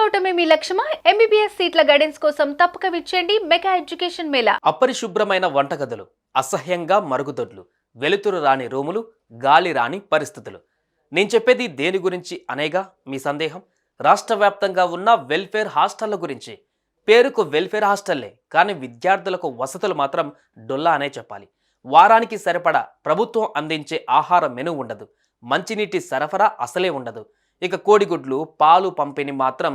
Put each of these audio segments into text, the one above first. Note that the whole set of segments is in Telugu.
కావటమే మీ లక్ష్యమా? ఎంబీబీఎస్ సీట్ల గైడెన్స్ కోసం తప్పక విచ్చేయండి మెగా ఎడ్యుకేషన్ మేళా. అపరిశుభ్రమైన వంటగదులు, అసహ్యంగా మరుగుదొడ్లు, వెలుతురు రాని రూములు, గాలి రాని పరిస్థితులు. నేను చెప్పేది దేని గురించి అనేగా మీ సందేహం? రాష్ట్ర వ్యాప్తంగా ఉన్న వెల్ఫేర్ హాస్టళ్ల గురించి. పేరుకు వెల్ఫేర్ హాస్టల్లే, కానీ విద్యార్థులకు వసతులు మాత్రం డొల్లా అనే చెప్పాలి. వారానికి సరిపడా ప్రభుత్వం అందించే ఆహార మెను ఉండదు. మంచినీటి సరఫరా అసలే ఉండదు. ఇక కోడిగుడ్లు, పాలు పంపిణీ మాత్రం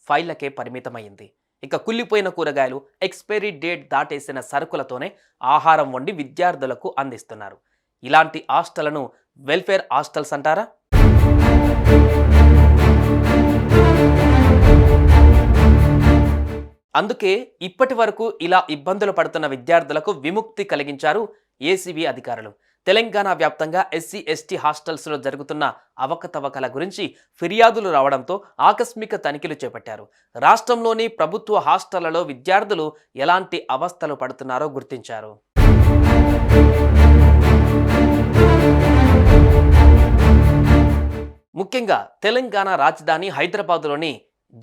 ఫైళ్లకే పరిమితమైంది. ఇక కుళ్ళిపోయిన కూరగాయలు, ఎక్స్పైరీ డేట్ దాటేసిన సరుకులతోనే ఆహారం వండి విద్యార్థులకు అందిస్తున్నారు. ఇలాంటి హాస్టళ్లను వెల్ఫేర్ హాస్టల్స్ అంటారా? అందుకే ఇప్పటి వరకు ఇలా ఇబ్బందులు పడుతున్న విద్యార్థులకు విముక్తి కలిగించారు ఏసీబీ అధికారులు. తెలంగాణ వ్యాప్తంగా ఎస్సీ ఎస్టీ హాస్టల్స్లో జరుగుతున్న అవకతవకల గురించి ఫిర్యాదులు రావడంతో ఆకస్మిక తనిఖీలు చేపట్టారు. రాష్ట్రంలోని ప్రభుత్వ హాస్టళ్లలో విద్యార్థులు ఎలాంటి అవస్థలు పడుతున్నారో గుర్తించారు. ముఖ్యంగా తెలంగాణ రాజధాని హైదరాబాద్లోని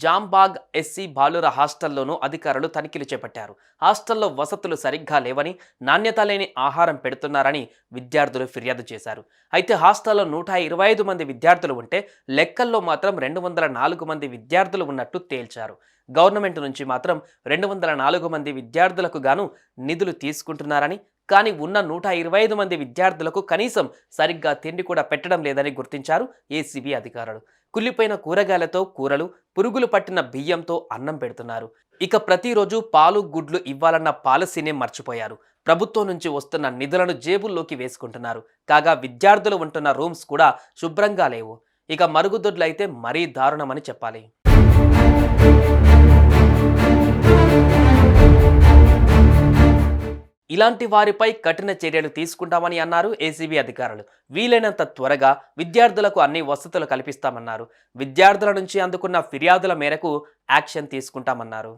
జాంబాగ్ ఎస్సీ బాలుర హాస్టల్లోనూ అధికారులు తనిఖీలు చేపట్టారు. హాస్టల్లో వసతులు సరిగ్గా లేవని, నాణ్యత లేని ఆహారం పెడుతున్నారని విద్యార్థులు ఫిర్యాదు చేశారు. అయితే హాస్టల్లో 125 మంది విద్యార్థులు ఉంటే లెక్కల్లో మాత్రం 204 మంది విద్యార్థులు ఉన్నట్టు తేల్చారు. గవర్నమెంట్ నుంచి మాత్రం 204 మంది విద్యార్థులకు గాను నిధులు తీసుకుంటున్నారని, కానీ ఉన్న 125 మంది విద్యార్థులకు కనీసం సరిగ్గా తిండి కూడా పెట్టడం లేదని గుర్తించారు ఏసీబీ అధికారులు. కుళ్ళిపోయిన కూరగాయలతో కూరలు, పురుగులు పట్టిన బియ్యంతో అన్నం పెడుతున్నారు. ఇక ప్రతిరోజు పాలు, గుడ్లు ఇవ్వాలన్న పాలసీనే మర్చిపోయారు. ప్రభుత్వం నుంచి వస్తున్న నిధులను జేబుల్లోకి వేసుకుంటున్నారు. కాగా విద్యార్థులు ఉంటున్న రూమ్స్ కూడా శుభ్రంగా లేవు. ఇక మరుగుదొడ్లు అయితే మరీ దారుణమని చెప్పాలి. ఇలాంటి వారిపై కఠిన చర్యలు తీసుకుంటామని అన్నారు ఏసీబీ అధికారులు. వీలైనంత త్వరగా విద్యార్థులకు అన్ని వసతులు కల్పిస్తామన్నారు. విద్యార్థుల నుంచి అందుకున్న ఫిర్యాదుల మేరకు యాక్షన్ తీసుకుంటామన్నారు.